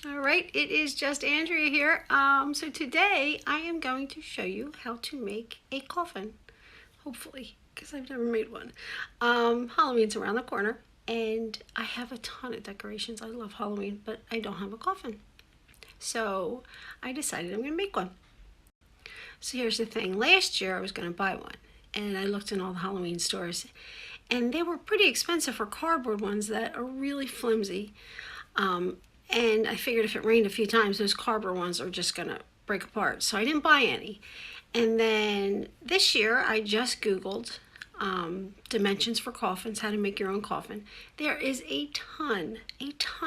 All right, it is just Andrea here. So today I am going to show you how to make a coffin, hopefully, because I've never made one. Halloween's around the corner, and I have a ton of decorations. I love Halloween, but I don't have a coffin. So I decided I'm going to make one. So here's the thing. Last year I was going to buy one, and I looked in all the Halloween stores, and they were pretty expensive for cardboard ones that are really flimsy. Um, and I figured if it rained a few times, those cardboard ones are just gonna break apart. So I didn't buy any. And then this year, I just Googled dimensions for coffins, how to make your own coffin. There is a ton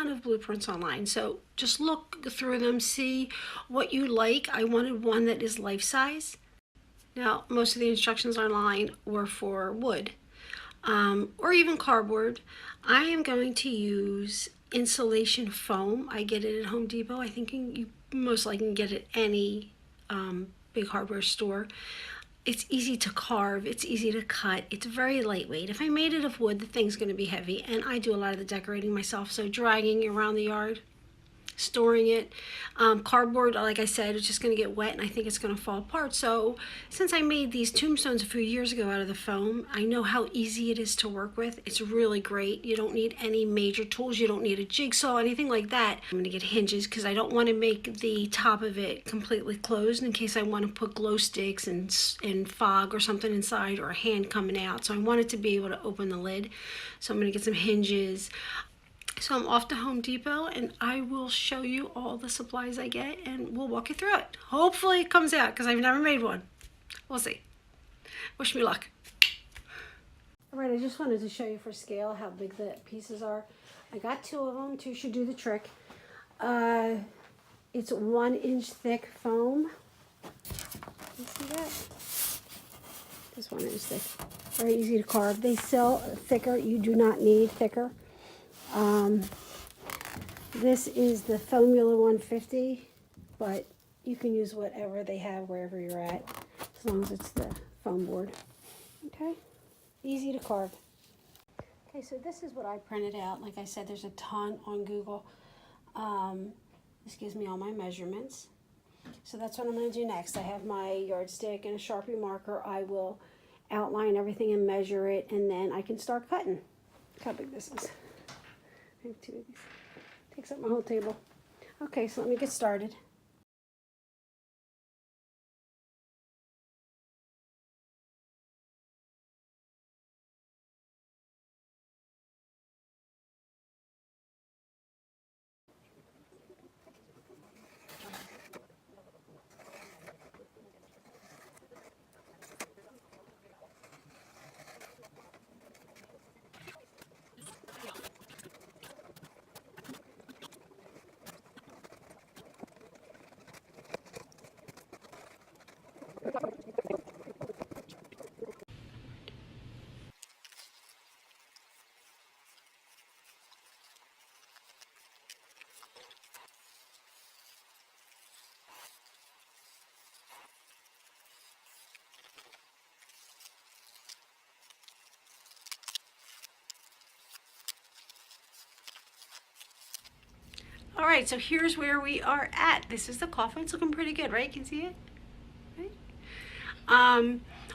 of blueprints online. So just look through them, see what you like. I wanted one that is life size. Now, most of the instructions online were for wood or even cardboard. I am going to use insulation foam. I get it at Home Depot. I think you most likely can get it at any big hardware store. It's easy to carve, it's easy to cut, it's very lightweight. If I made it of wood, the thing's going to be heavy, and I do a lot of the decorating myself, so dragging around the yard, storing it. Cardboard, like I said, it's just going to get wet and I think it's going to fall apart. So since I made these tombstones a few years ago out of the foam, I know how easy it is to work with. It's really great. You don't need any major tools. You don't need a jigsaw, anything like that. I'm going to get hinges because I don't want to make the top of it completely closed in case I want to put glow sticks and fog or something inside, or a hand coming out. So I want it to be able to open the lid. So I'm going to get some hinges. So I'm off to Home Depot and I will show you all the supplies I get and we'll walk you through it. Hopefully it comes out because I've never made one. We'll see. Wish me luck. All right, I just wanted to show you for scale how big the pieces are. I got two of them. Two should do the trick. It's 1 inch thick foam. You see that? Just 1 inch thick. Very easy to carve. They sell thicker. You do not need thicker. This is the Formula 150, but you can use whatever they have wherever you're at, as long as it's the foam board. Okay, easy to carve. Okay, so this is what I printed out. Like I said, there's a ton on Google. This gives me all my measurements. So that's what I'm going to do next. I have my yardstick and a Sharpie marker. I will outline everything and measure it, and then I can start cutting. Look how big this is. I have two of these. Takes up my whole table. Okay, so let me get started. All right, so here's where we are at. This is the coffin. It's looking pretty good, right? You can see it? Right?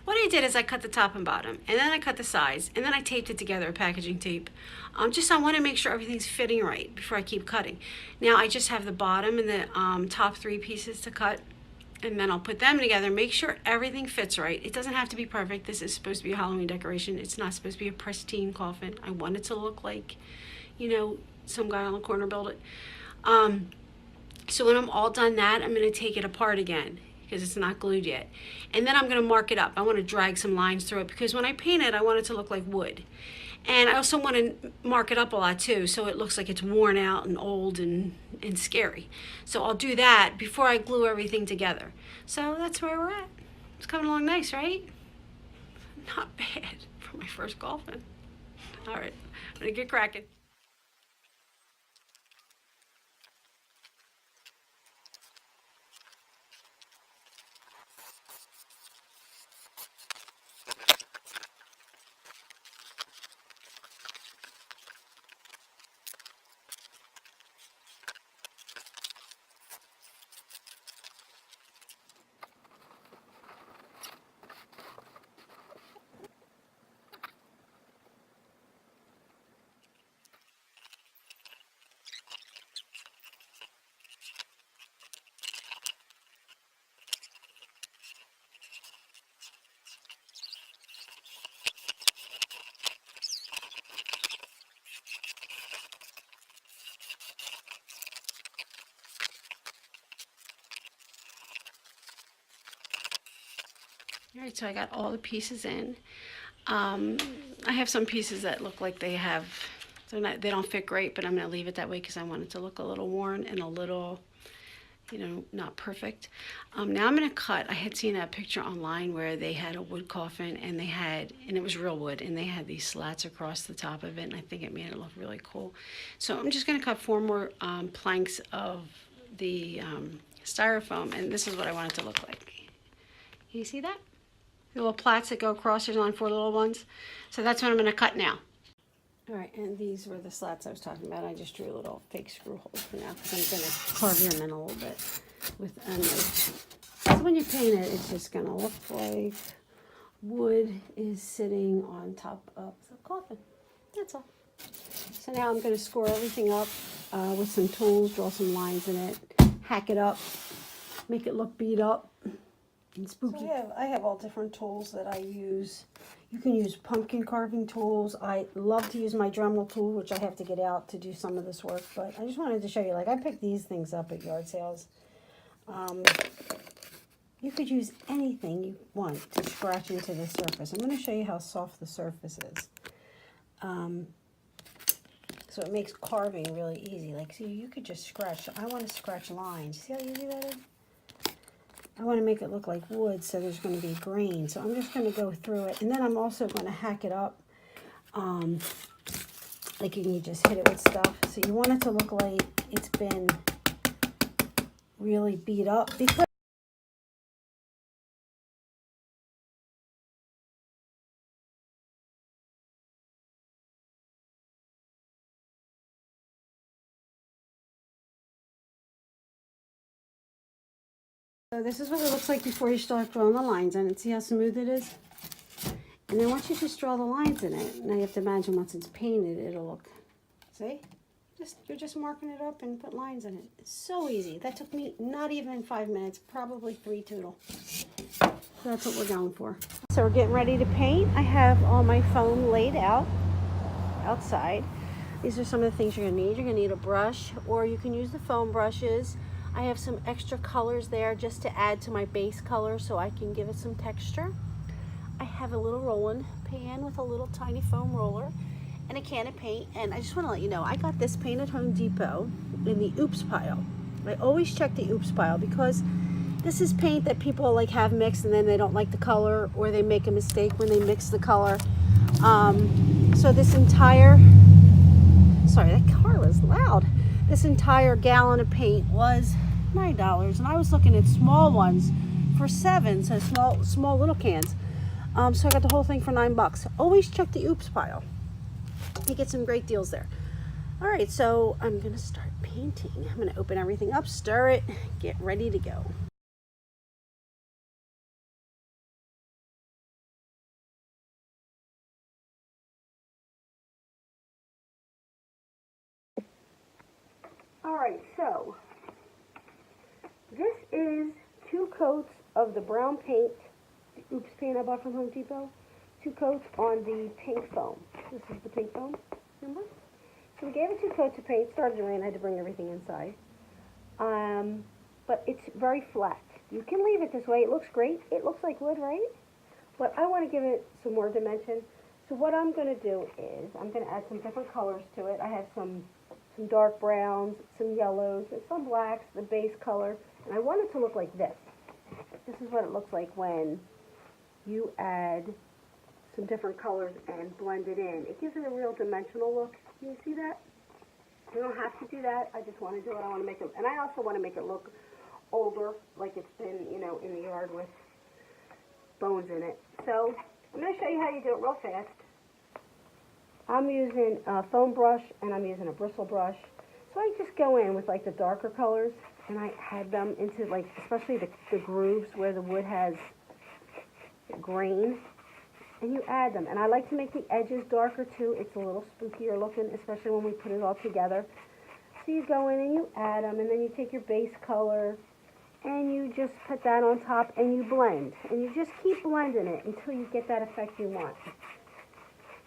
What I did is I cut the top and bottom, and then I cut the sides, and then I taped it together with packaging tape. Just I want to make sure everything's fitting right before I keep cutting. Now I just have the bottom and the top 3 pieces to cut, and then I'll put them together, make sure everything fits right. It doesn't have to be perfect. This is supposed to be a Halloween decoration. It's not supposed to be a pristine coffin. I want it to look like, you know, some guy on the corner built it. So when I'm all done that, I'm going to take it apart again because it's not glued yet. And then I'm going to mark it up. I want to drag some lines through it because when I paint it, I want it to look like wood. And I also want to mark it up a lot too, so it looks like it's worn out and old and scary. So I'll do that before I glue everything together. So that's where we're at. It's coming along nice, right? Not bad for my first coffin. All right, I'm going to get cracking. All right, so I got all the pieces in. Um, I have some pieces that look like they don't fit great, but I'm going to leave it that way because I want it to look a little worn and a little, not perfect. Now I'm going to cut. I had seen a picture online where they had a wood coffin and and it was real wood, and they had these slats across the top of it, and I think it made it look really cool. So I'm just going to cut 4 more planks of the styrofoam, and this is what I want it to look like. Can you see that? The little plats that go across, there's only 4 little ones. So that's what I'm going to cut now. All right, and these were the slats I was talking about. I just drew little fake screw holes for now because I'm going to carve them in a little bit with a knife. So when you paint it, it's just going to look like wood is sitting on top of the coffin. That's all. So now I'm going to score everything up with some tools, draw some lines in it, hack it up, make it look beat up and spooky. So I have all different tools that I use. You can use pumpkin carving tools. I love to use my Dremel tool, which I have to get out to do some of this work, but I just wanted to show you, like, I picked these things up at yard sales. You could use anything you want to scratch into the surface. I'm going to show you how soft the surface is. So it makes carving really easy. Like, see, you could just scratch. I want to scratch lines. See how easy that is? I want to make it look like wood, so there's going to be grain. So I'm just going to go through it. And then I'm also going to hack it up. Like, you can just hit it with stuff. So you want it to look like it's been really beat up. Because so this is what it looks like before you start drawing the lines in it. See how smooth it is? And then once you just draw the lines in it, now you have to imagine once it's painted, it'll look, see? You're just marking it up and put lines in it. It's so easy. That took me not even 5 minutes, probably 3 total. So that's what we're going for. So we're getting ready to paint. I have all my foam laid out outside. These are some of the things you're gonna need. You're gonna need a brush, or you can use the foam brushes. I have some extra colors there just to add to my base color so I can give it some texture. I have a little rolling pan with a little tiny foam roller and a can of paint, and I just want to let you know I got this paint at Home Depot in the oops pile. I always check the oops pile because this is paint that people like have mixed and then they don't like the color, or they make a mistake when they mix the color. So this entire, sorry, that car was loud. This entire gallon of paint was $9, and I was looking at small ones for $7, so small little cans. So I got the whole thing for $9. Always check the oops pile. You get some great deals there. All right, so I'm gonna start painting. I'm gonna open everything up, stir it, get ready to go. All right, so this is 2 coats of the brown paint, the oops paint I bought from Home Depot. 2 coats on the pink foam. This is the pink foam, remember? So we gave it 2 coats of paint. Started to rain, I had to bring everything inside. But it's very flat. You can leave it this way. It looks great. It looks like wood, right? But I want to give it some more dimension. So what I'm going to do is I'm going to add some different colors to it. I have some dark browns, some yellows, and some blacks, the base color. And I want it to look like this. This is what it looks like when you add some different colors and blend it in. It gives it a real dimensional look. Can you see that? You don't have to do that. I just want to do it. I want to make it, and I also want to make it look older, like it's been, in the yard with bones in it. So I'm going to show you how you do it real fast. I'm using a foam brush and I'm using a bristle brush. So I just go in with like the darker colors and I add them into like, especially the grooves where the wood has grain. And you add them. And I like to make the edges darker too. It's a little spookier looking, especially when we put it all together. So you go in and you add them, and then you take your base color and you just put that on top and you blend. And you just keep blending it until you get that effect you want.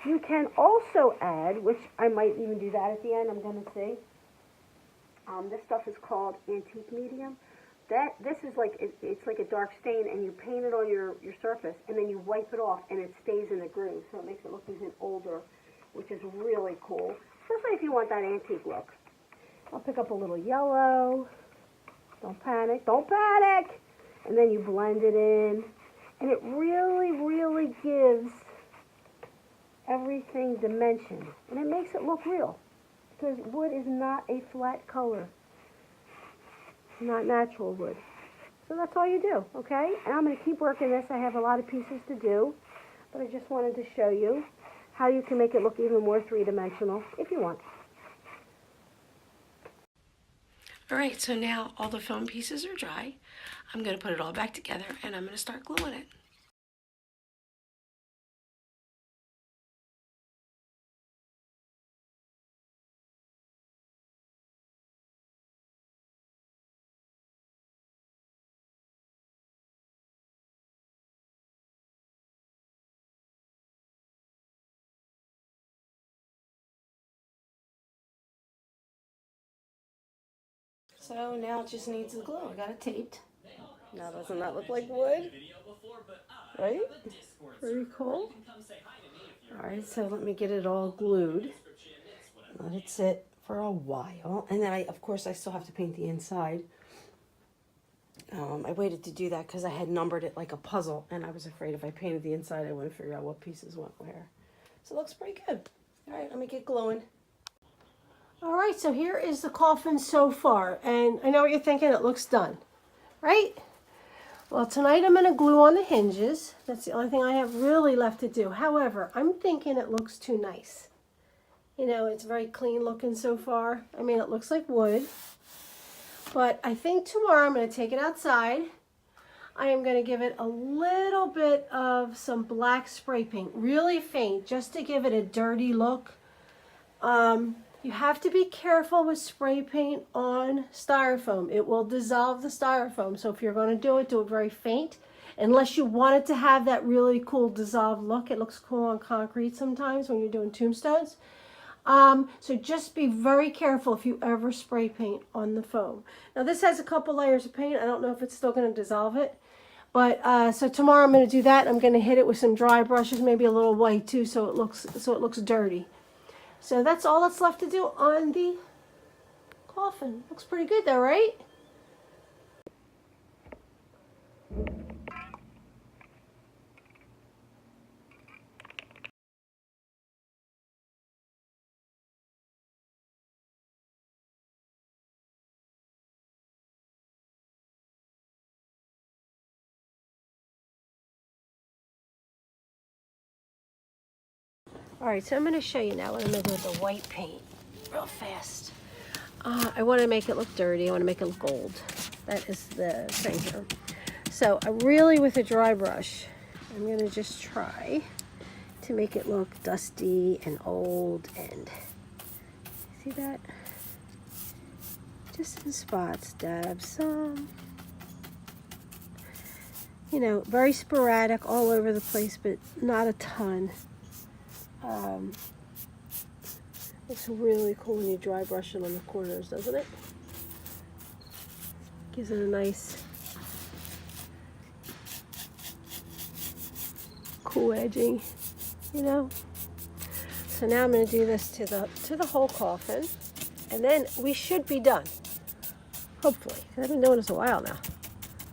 You can also add, which I might even do that at the end, I'm going to see. This stuff is called antique medium. This is like, it's like a dark stain, and you paint it on your surface, and then you wipe it off, and it stays in the groove, so it makes it look even older, which is really cool, especially if you want that antique look. I'll pick up a little yellow. Don't panic, don't panic! And then you blend it in, and it really, really gives everything dimension, and it makes it look real, because wood is not a flat color. Not natural wood. So that's all you do, okay? And I'm going to keep working this. I have a lot of pieces to do, but I just wanted to show you how you can make it look even more three-dimensional if you want. All right, so now all the foam pieces are dry. I'm going to put it all back together, and I'm going to start gluing it. So now it just needs the glue. I got it taped. Now doesn't that look like wood? Right? Pretty cool. Alright, so let me get it all glued. Let it sit for a while. And then of course I still have to paint the inside. I waited to do that because I had numbered it like a puzzle, and I was afraid if I painted the inside I wouldn't figure out what pieces went where. So it looks pretty good. Alright, let me get gluing. Alright, so here is the coffin so far, and I know what you're thinking, it looks done, right? Well, tonight I'm going to glue on the hinges. That's the only thing I have really left to do. However, I'm thinking it looks too nice. You know, it's very clean looking so far. I mean, it looks like wood. But I think tomorrow I'm going to take it outside. I am going to give it a little bit of some black spray paint, really faint, just to give it a dirty look. You have to be careful with spray paint on styrofoam. It will dissolve the styrofoam. So if you're going to do it very faint. Unless you want it to have that really cool dissolved look. It looks cool on concrete sometimes when you're doing tombstones. So just be very careful if you ever spray paint on the foam. Now this has a couple layers of paint. I don't know if it's still going to dissolve it. But so tomorrow I'm going to do that. I'm going to hit it with some dry brushes, maybe a little white too, so it looks dirty. So that's all that's left to do on the coffin. Looks pretty good though, right? All right, so I'm going to show you now what I'm going to do with the white paint real fast. I want to make it look dirty. I want to make it look gold. That is the thing here. So I really, with a dry brush, I'm going to just try to make it look dusty and old. And see that? Just in spots, dab some. You know, very sporadic all over the place, but not a ton. Looks really cool when you dry brush it on the corners, doesn't it? Gives it a nice cool edging, you know. So now I'm going to do this to the whole coffin, and then we should be done. Hopefully, I've been doing this a while now.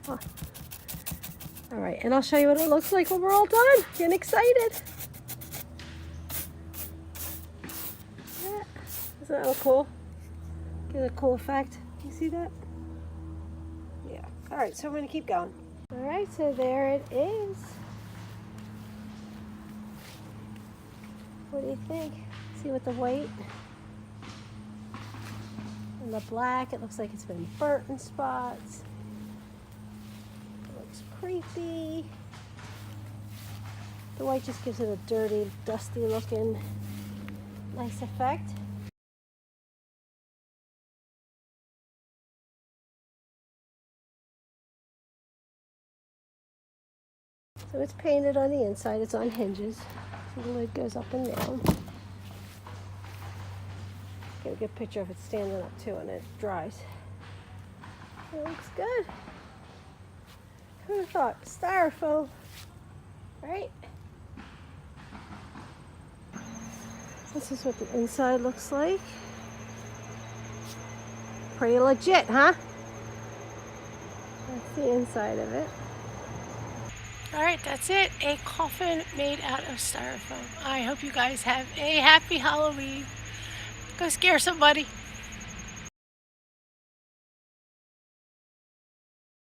Oh. All right, and I'll show you what it looks like when we're all done. Getting excited. Isn't that cool? Get a cool effect. You see that? Yeah. All right, so we're going to keep going. All right, so there it is. What do you think? See with the white and the black, it looks like it's been burnt in spots. It looks creepy. The white just gives it a dirty, dusty looking, nice effect. So it's painted on the inside, it's on hinges. So the lid goes up and down. Get a good picture of it standing up too when it dries. It looks good. Who would have thought? Styrofoam, right? This is what the inside looks like. Pretty legit, huh? That's the inside of it. Alright, that's it. A coffin made out of styrofoam. I hope you guys have a happy Halloween. Go scare somebody.